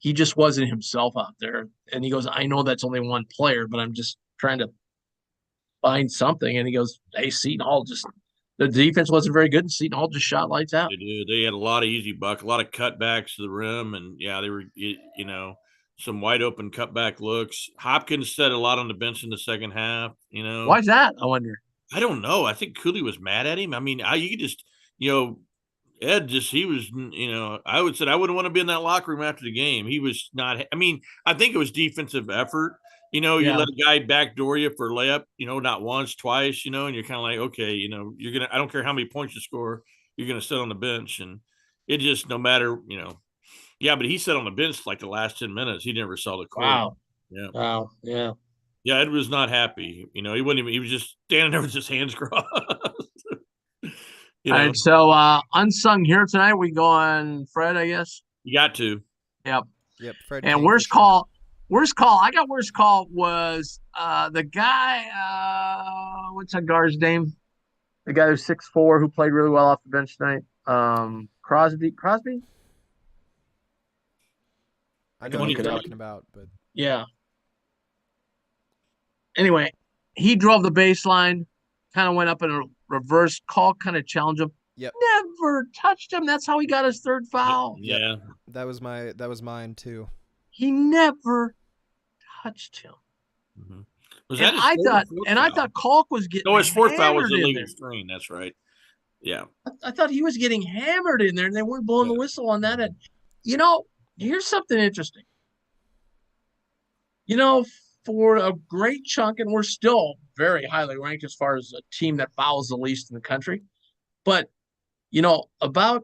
just wasn't himself out there. And he goes, I know that's only one player, but I'm just trying to find something. And he goes, hey, Seton Hall the defense wasn't very good, and Seton Hall just shot lights out. They did. They had a lot of easy buck, a lot of cutbacks to the rim, and they were, some wide open cutback looks. Hopkins said a lot on the bench in the second half. Why is that? I wonder. I don't know. I think Cooley was mad at him. I mean, you could just, Ed he was, I would say I wouldn't want to be in that locker room after the game. He was not. I mean, I think it was defensive effort. You let a guy backdoor you for a layup, not once, twice, and you're kind of like, okay, you're going to, I don't care how many points you score, you're going to sit on the bench. And it just, no matter, yeah, but he sat on the bench like the last 10 minutes. He never saw the court. Wow. Yeah. Wow. Yeah. Yeah, Ed was not happy. He wouldn't even, he was just standing there with his hands crossed. All right. So unsung here tonight, we go on Fred, I guess. You got to. Yep. Fred. And Worst call. I got worst call was the guy. What's that guard's name? The guy who's 6'4", who played really well off the bench tonight. Crosby. Crosby. I know can what look you're it up. talking about, but Yeah. Anyway, he drove the baseline, kind of went up in a reverse call, kind of challenged him. Yep. Never touched him. That's how he got his third foul. Yeah. that was mine too. He never touched him. Mm-hmm. And I thought Kalk was getting no, his fourth foul was hammered in illegal there. screen. That's right. Yeah. I thought he was getting hammered in there, and they weren't blowing the whistle on that end. You know, here's something interesting. You know, for a great chunk, and we're still very highly ranked as far as a team that fouls the least in the country. But, you know, about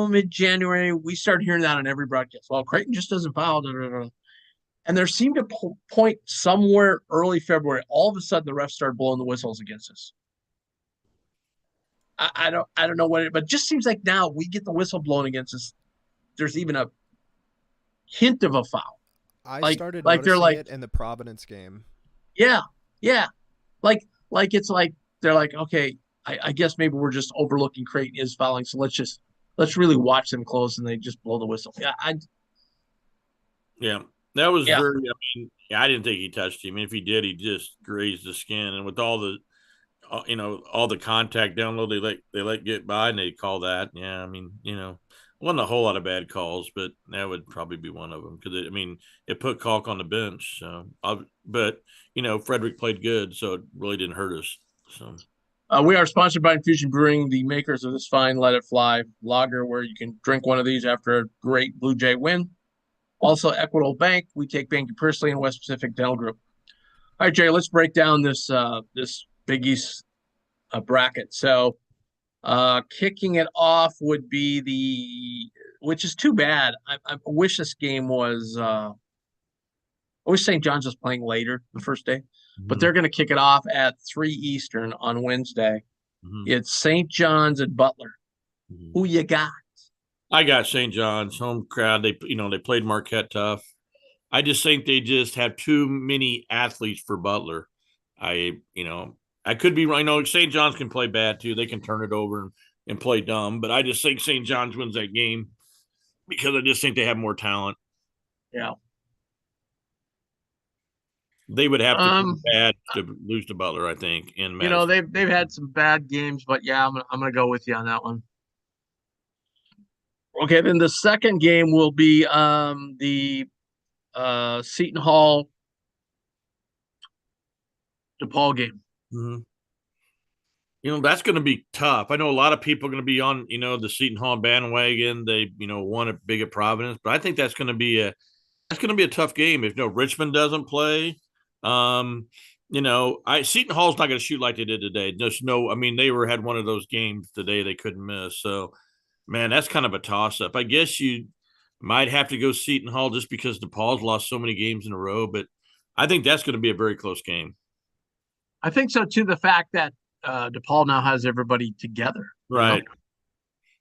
mid-January, we started hearing that on every broadcast. Well, Creighton just doesn't foul. Da, da, da. And there seemed to point somewhere early February, all of a sudden the refs started blowing the whistles against us. I don't know what but it just seems like now we get the whistle blown against us. There's even a hint of a foul. I started noticing it in the Providence game. Yeah. Like it's like they're like, okay, I guess maybe we're just overlooking Creighton is fouling, so let's really watch them close, and they just blow the whistle. Yeah. That was very. I mean, I didn't think he touched him. I mean, if he did, he just grazed the skin, and with all the, all the contact down low, they let get by, and they call that. Yeah, I mean, wasn't a whole lot of bad calls, but that would probably be one of them because it put Kalk on the bench. So, but Frederick played good, so it really didn't hurt us. So. We are sponsored by Infusion Brewing, the makers of this fine Let It Fly lager, where you can drink one of these after a great Blue Jay win. Also, Equitable Bank. We take banking personally in West Pacific Dental Group. All right, Jay, let's break down this Big East bracket. So, kicking it off would be which is too bad. I wish this game was. I wish St. John's was playing later the first day, but they're going to kick it off at 3 Eastern on Wednesday. It's St. John's and Butler. Who you got? I got St. John's home crowd. They played Marquette tough. I just think they just have too many athletes for Butler. I could be wrong. I know St. John's can play bad too. They can turn it over and play dumb, but I just think St. John's wins that game because I just think they have more talent. Yeah. They would have to be bad to lose to Butler, I think. In Madison. They've had some bad games, but yeah, I'm gonna go with you on that one. Okay, then the second game will be the Seton Hall DePaul game. That's going to be tough. I know a lot of people are going to be on, the Seton Hall bandwagon. They, won it big at Providence, but I think that's going to be a tough game if Richmond doesn't play. Seton Hall's not going to shoot like they did today. They had one of those games today they couldn't miss. So, man, that's kind of a toss-up. I guess you might have to go Seton Hall just because DePaul's lost so many games in a row, but I think that's going to be a very close game. I think so, too, the fact that DePaul now has everybody together. Right.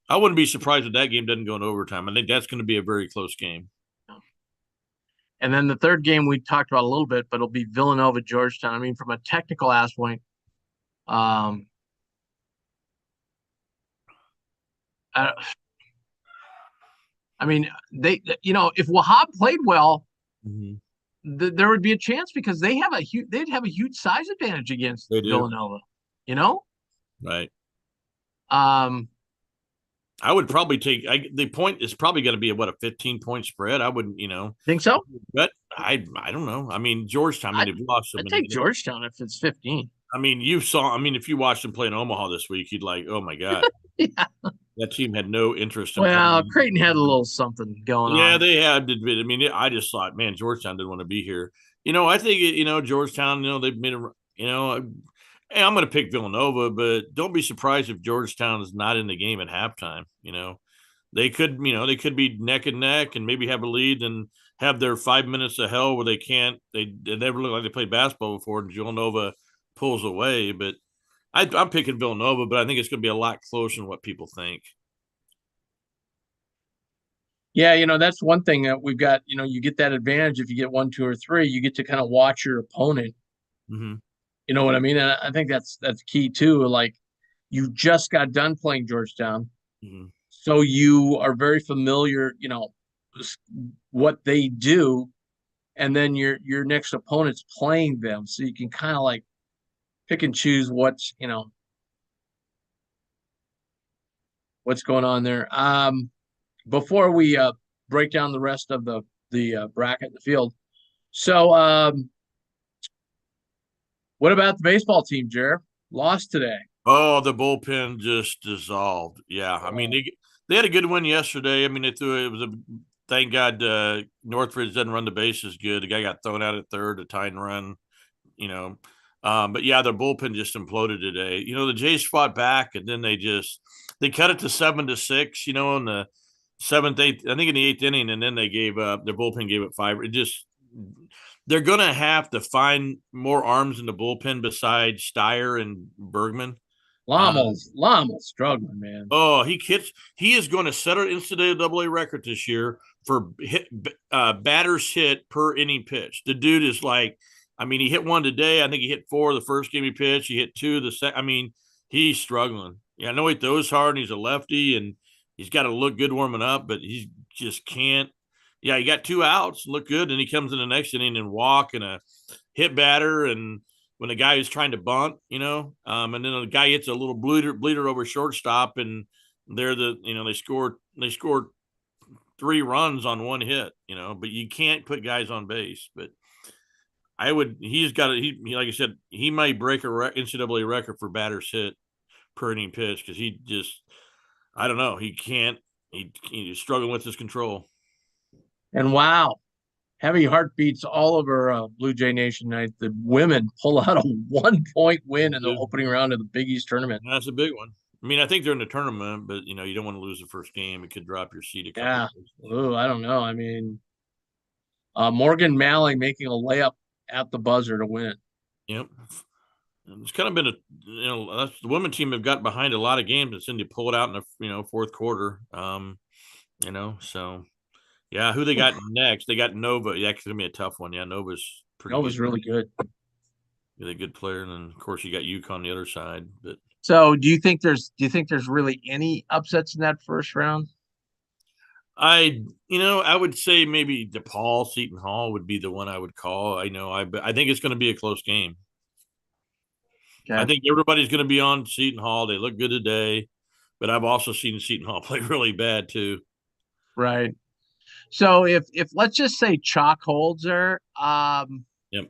I wouldn't be surprised if that game doesn't go in overtime. I think that's going to be a very close game. And then the third game we talked about a little bit, but it'll be Villanova, Georgetown. I mean, from a technical aspect, if Wahab played well, there would be a chance because they'd have a huge size advantage against Villanova. Right. I would probably take the point is probably going to be a 15-point spread. I wouldn't, think so, but I don't know. I mean, Georgetown. They've lost. I'd take Georgetown if it's 15. If you watched them play in Omaha this week, you'd like, oh my god, yeah. That team had no interest. Creighton had a little something going on. Yeah, they had. I just thought, man, Georgetown didn't want to be here. I think Georgetown. They've made a. Hey, I'm going to pick Villanova, but don't be surprised if Georgetown is not in the game at halftime. They could be neck and neck and maybe have a lead and have their 5 minutes of hell where they never look like they played basketball before, and Villanova pulls away. But I'm picking Villanova, but I think it's going to be a lot closer than what people think. Yeah, that's one thing that we've got. You get that advantage if you get 1, 2, or 3. You get to kind of watch your opponent. Mm-hmm. You know what I mean? And I think that's key too. Like you just got done playing Georgetown, Mm-hmm. so you are very familiar. What they do, and then your next opponent's playing them, so you can kind of like pick and choose what's going on there. Before we break down the rest of the bracket, the field. So, what about the baseball team, Jared? Lost today. Oh, the bullpen just dissolved. Yeah, I mean they had a good win yesterday. I mean they threw it was a thank God Northridge doesn't run the bases good. The guy got thrown out at third, a tying run. You know, but yeah, their bullpen just imploded today. The Jays fought back, and then they cut it to 7-6. In the seventh, eighth, I think in the eighth inning, and then they gave up. Their bullpen gave up 5. It just they're gonna have to find more arms in the bullpen besides Steyer and Bergman. Lamel's struggling, man. Oh, he is going to set an NCAA record this year for batters hit per inning pitch. The dude is like, I mean, he hit 1 today. I think he hit 4 the first game he pitched. He hit 2 the second. I mean, he's struggling. Yeah, I know he throws hard and he's a lefty and he's got to look good warming up, but he just can't. Yeah, he got 2 outs, look good, and he comes in the next inning and walk and a hit batter and when the guy is trying to bunt, and then the guy hits a little bleeder over shortstop, and they scored 3 runs on 1 hit, but you can't put guys on base. But he's got like I said, he might break a NCAA record for batters hit per inning pitch because I don't know, he's struggling with his control. And wow, heavy heartbeats all over Blue Jay Nation night. The women pull out a 1-point win in the opening round of the Big East tournament. That's a big one. I mean, I think they're in the tournament, but you don't want to lose the first game. It could drop your seed a couple. Yeah. Ooh, I don't know. I mean, Morgan Malley making a layup at the buzzer to win it. Yep. It's kind of been the women team have got behind a lot of games and seemed to pull it out in the fourth quarter. So yeah, who they got next? They got Nova. Yeah, it's gonna be a tough one. Yeah, Nova's really good. Really good player, and then of course you got UConn on the other side. But so, do you think there's really any upsets in that first round? I would say maybe DePaul, Seton Hall would be the one I would call. I think it's going to be a close game. Okay. I think everybody's going to be on Seton Hall. They look good today, but I've also seen Seton Hall play really bad too. Right. So if let's just say chalk holds her, yep.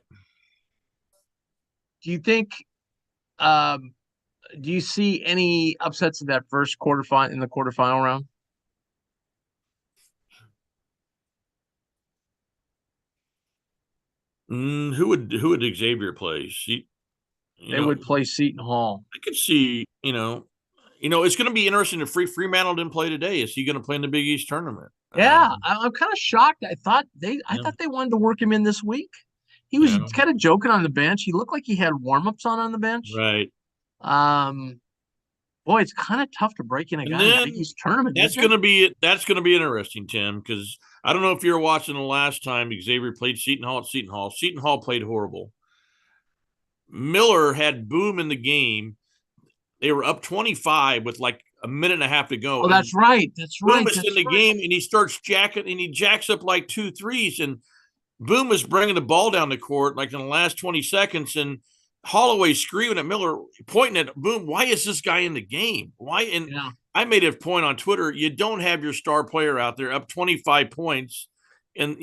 Do you think do you see any upsets in that first in the quarterfinal round? Who would Xavier play? They would play Seton Hall. I could see, it's going to be interesting if Fremantle didn't play today. Is he going to play in the Big East tournament? Yeah, I'm kind of shocked. I thought they wanted to work him in this week. He was kind of joking on the bench. He looked like he had warm-ups on the bench. Right. Boy, it's kind of tough to break in a guy in the Big East tournament. That's going to be interesting, Tim, because I don't know if you were watching the last time Xavier played Seton Hall at Seton Hall. Seton Hall played horrible. Miller had Boom in the game. They were up 25 with like a minute and a half to go. Oh, that's right. Boom is in the game, and he starts jacking, and he jacks up like 2 threes, and Boom is bringing the ball down the court like in the last 20 seconds, and Holloway screaming at Miller, pointing at Boom. Why is this guy in the game? Why? And I made a point on Twitter. You don't have your star player out there up 25 points. And,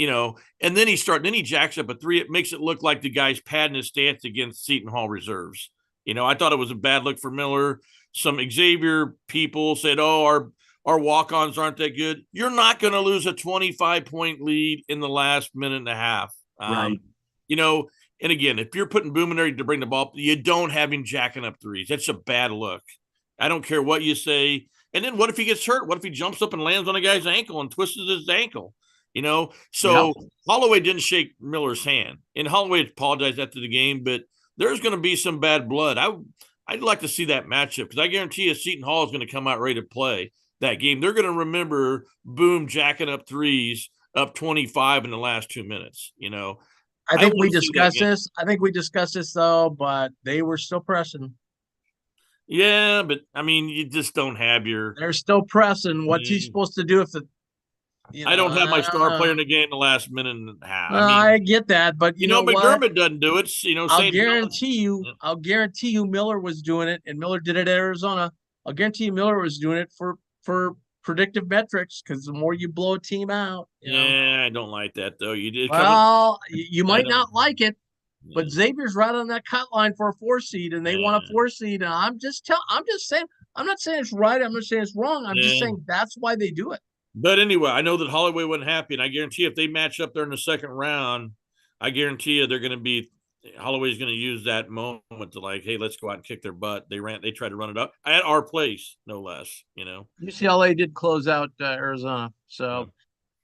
and then he jacks up a 3. It makes it look like the guy's padding his stance against Seton Hall reserves. I thought it was a bad look for Miller. Some Xavier people said, oh, our walk-ons aren't that good. You're not going to lose a 25-point lead in the last minute and a half. Right. And again, if you're putting Boom in there to bring the ball, you don't have him jacking up 3s. That's a bad look. I don't care what you say. And then what if he gets hurt? What if he jumps up and lands on a guy's ankle and twists his ankle? So Holloway didn't shake Miller's hand, and Holloway apologized after the game, but there's going to be some bad blood. I'd like to see that matchup because I guarantee you Seton Hall is going to come out ready to play. that game. They're going to remember Boom jacking up threes up 25 in the last 2 minutes. I think we wanna see that discussed game. this. I think we discussed this though, but they were still pressing. Yeah, but I mean, you just don't have your. They're still pressing. What's he supposed to do if the? I don't have my I don't star player in know. the game the last minute and a half. Well, I mean, I get that, but you know what? McDermott doesn't do it. I'll St. guarantee you. John. I'll guarantee you, Miller was doing it, and Miller did it at Arizona. I'll guarantee you, Miller was doing it for predictive metrics because the more you blow a team out, Yeah, I don't like that though. You did Well, you might not like it, Yeah. but Xavier's right on that cut line for a 4 seed, and they want a 4 seed. And I'm just saying. I'm not saying it's right. I'm not saying it's wrong. I'm just saying that's why they do it. But anyway, I know that Holloway wasn't happy, and I guarantee if they match up there in the second round, I guarantee you they're going to be Holloway's going to use that moment to like, hey, let's go out and kick their butt. They tried to run it up at our place, no less. UCLA did close out Arizona, so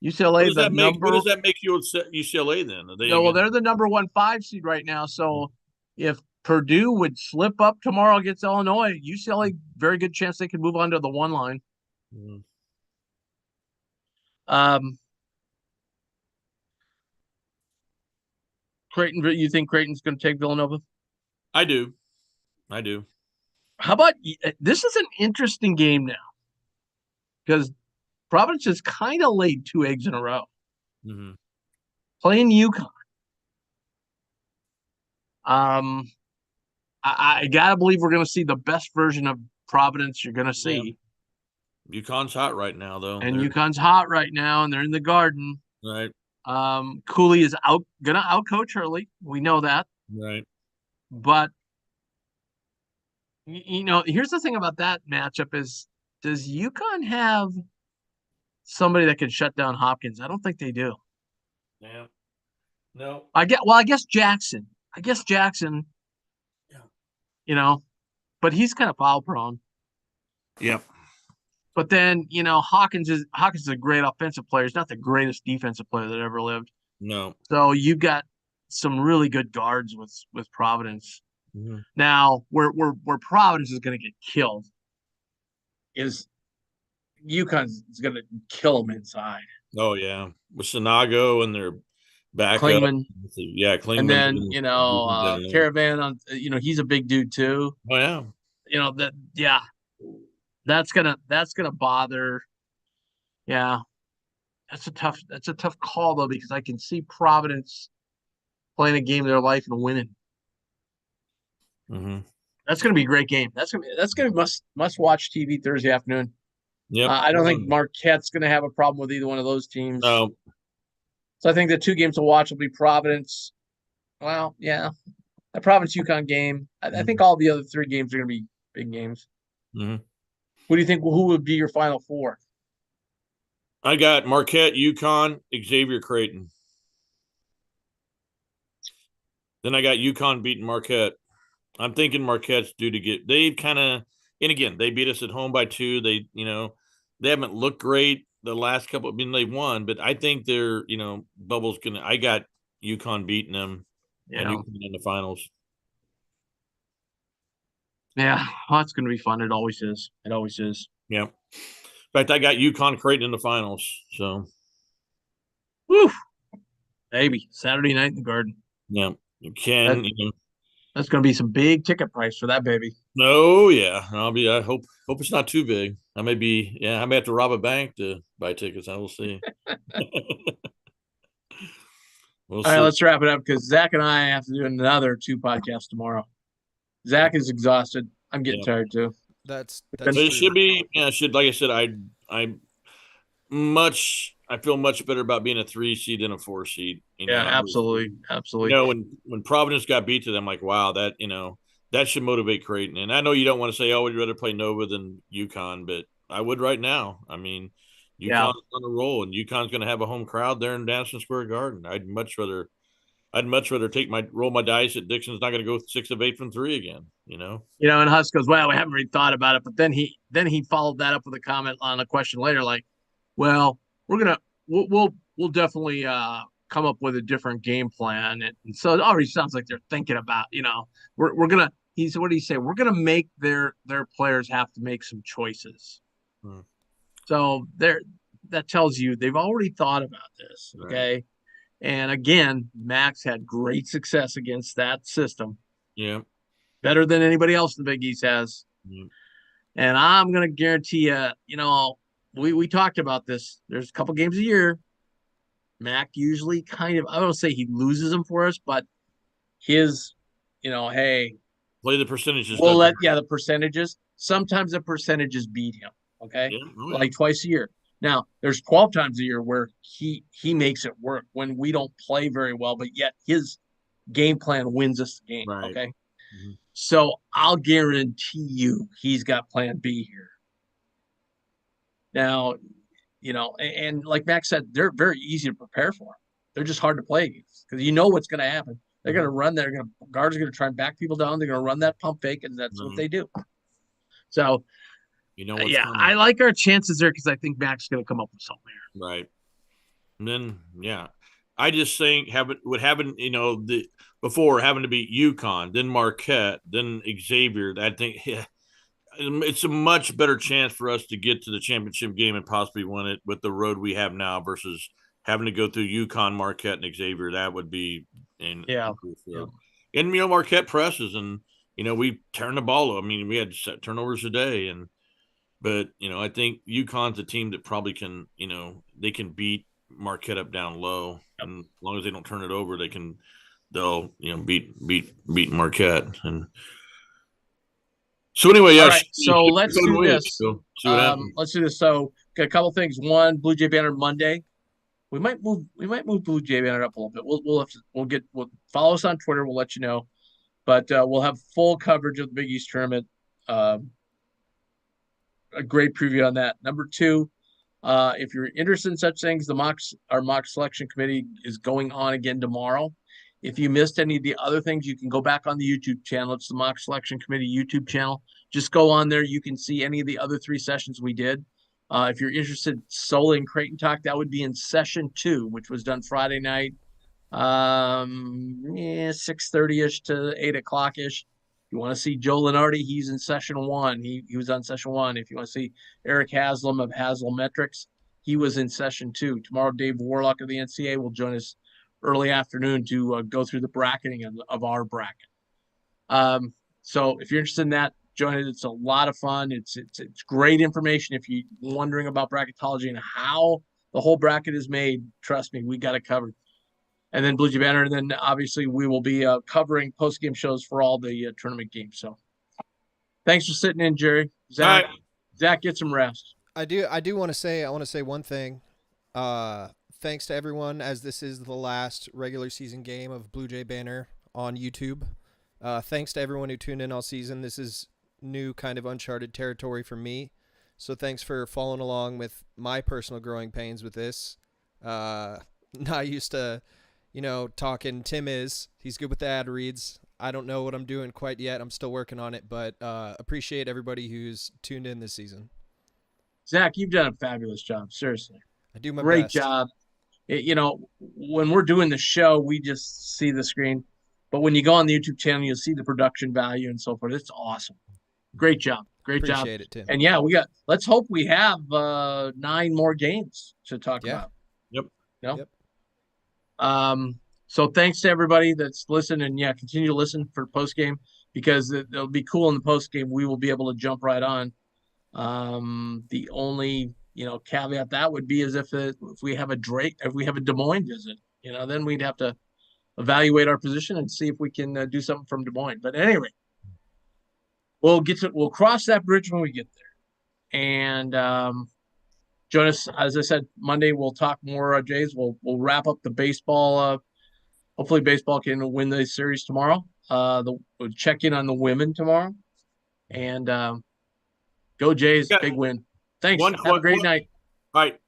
UCLA what does that make you UCLA then? They're the number 1 5 seed right now. So if Purdue would slip up tomorrow against Illinois, UCLA very good chance they could move on to the 1 line. Mm-hmm. Creighton, you think Creighton's going to take Villanova? I do. How about this is an interesting game now because Providence has kind of laid 2 eggs in a row. Mm-hmm. Playing UConn. I gotta believe we're gonna see the best version of Providence you're gonna see. Yeah. UConn's hot right now, though, and UConn's hot right now, and they're in the Garden. Right. Cooley is gonna outcoach Hurley. We know that. Right. But here's the thing about that matchup is, does UConn have somebody that can shut down Hopkins? I don't think they do. Yeah. No. I guess Jackson. Yeah. But he's kind of foul prone. Yep. But then, Hawkins is a great offensive player. He's not the greatest defensive player that ever lived. No. So you've got some really good guards with Providence. Mm-hmm. Now, where Providence is going to get killed is UConn is going to kill them inside. Oh yeah, with Sinago and their backup. Klingman. Yeah, Klingman. And then Caravan on. He's a big dude too. Oh yeah. That's gonna bother. Yeah, that's a tough call though, because I can see Providence playing a game of their life and winning. Mm-hmm. That's gonna be a great game. That's gonna be must watch TV Thursday afternoon. Yep. I don't think Marquette's gonna have a problem with either one of those teams. No. So I think the 2 games to watch will be Providence. Well, yeah, the Providence UConn game. I think all the other 3 games are gonna be big games. Mm-hmm. What do you think? Who would be your final 4? I got Marquette, UConn, Xavier, Creighton. Then I got UConn beating Marquette. I'm thinking Marquette's due to get. They kind of, and again, they beat us at home by 2. They, they haven't looked great the last couple. I mean, they won, but I think they're, Bubble's gonna. I got UConn beating them, and UConn in the finals. Yeah, well, it's going to be fun. It always is. Yeah. In fact, I got UConn Creighton in the finals. So, woo, baby, Saturday night in the Garden. Yeah, you can. That's going to be some big ticket price for that baby. Oh yeah, I hope it's not too big. I may have to rob a bank to buy tickets. I will see. All right, let's wrap it up because Zach and I have to do another 2 podcasts tomorrow. Zach is exhausted. I'm getting tired too. That's it should be. Yeah, like I said, I feel much better about being a 3 seed than a 4 seed. Absolutely. When Providence got beat to them, like wow, that should motivate Creighton. And I know you don't want to say, would you rather play Nova than UConn, but I would right now. I mean, UConn's on a roll, and UConn's going to have a home crowd there in Madison Square Garden. I'd much rather roll my dice that Dixon's not going to go 6 of 8 from 3 again. And Huss goes, well, we haven't really thought about it, but then he followed that up with a comment on a question later, like, well, we'll definitely come up with a different game plan, and so it already sounds like they're thinking about, we're gonna. He said, what did he say? We're gonna make their players have to make some choices. So that tells you they've already thought about this. Okay. Right. And again, Max had great success against that system, Yeah. better than anybody else in the Big East has. Yeah. And I'm going to guarantee you, we talked about this. There's a couple games a year. Mac usually kind of, I don't say he loses them for us, but his, hey, Play the percentages. the percentages. Sometimes the percentages beat him. Okay. Yeah. Oh, yeah. Like twice a year. Now, there's 12 times a year where he makes it work when we don't play very well, but yet his game plan wins us the game. Right. Okay. Mm-hmm. So I'll guarantee you he's got plan B here. Now, and like Max said, they're very easy to prepare for. They're just hard to play against because you know what's going to happen. They're going to run. Guards are going to try and back people down. They're going to run that pump fake, and that's what they do. So, what's coming. I like our chances there because I think Max is going to come up with something here. Right. And then, I just think before having to beat UConn, then Marquette, then Xavier. I think it's a much better chance for us to get to the championship game and possibly win it with the road we have now versus having to go through UConn, Marquette, and Xavier. That would be And Marquette presses, and we turn the ball. I mean, we had turnovers a day, but I think UConn's a team that probably can, they can beat Marquette up down low, and as long as they don't turn it over, they'll beat Marquette. And so anyway, all right. So let's do this. Let's do this. So a couple things. One, Blue Jay Banner Monday. We might move Blue Jay Banner up a little bit. We'll follow us on Twitter. We'll let you know, but we'll have full coverage of the Big East tournament. A great preview on that. Number two, if you're interested in such things, our mock selection committee is going on again tomorrow. If you missed any of the other things, you can go back on the YouTube channel. It's the mock selection committee YouTube channel. Just go on there. You can see any of the other 3 sessions we did. If you're interested solely in Creighton talk, that would be in session 2, which was done Friday night, 6:30-ish to 8 o'clock-ish. If you want to see Joe Lenardi, he's in session 1. He was on session 1. If you want to see Eric Haslam of Haslam Metrics, he was in session 2. Tomorrow, Dave Warlock of the NCAA will join us early afternoon to go through the bracketing of our bracket. So if you're interested in that, join it. It's a lot of fun. It's great information. If you're wondering about bracketology and how the whole bracket is made, trust me, we got it covered. And then Blue Jay Banner, and then obviously we will be covering post-game shows for all the tournament games. So thanks for sitting in, Jerry. Zach, get some rest. I do want to say one thing. Thanks to everyone, as this is the last regular season game of Blue Jay Banner on YouTube. Thanks to everyone who tuned in all season. This is new kind of uncharted territory for me. So thanks for following along with my personal growing pains with this. Not used to, talking. He's good with the ad reads. I don't know what I'm doing quite yet. I'm still working on it, but appreciate everybody who's tuned in this season. Zach, you've done a fabulous job. Seriously. I do my Great best. job. When we're doing the show, we just see the screen. But when you go on the YouTube channel, you'll see the production value and so forth. It's awesome. Great job. Appreciate it, Tim. And let's hope we have 9 more games to talk about. Yep. Yep. So thanks to everybody that's listened, and continue to listen for post game, because it'll be cool in the post game. We will be able to jump right on. The only caveat that would be is if we have a Des Moines visit, then we'd have to evaluate our position and see if we can do something from Des Moines. But anyway, we'll cross that bridge when we get there. And join us, as I said, Monday. We'll talk more Jays. We'll wrap up the baseball. Hopefully, baseball can win the series tomorrow. We'll check in on the women tomorrow, and go Jays! Big win. Thanks. Have a great night. All right.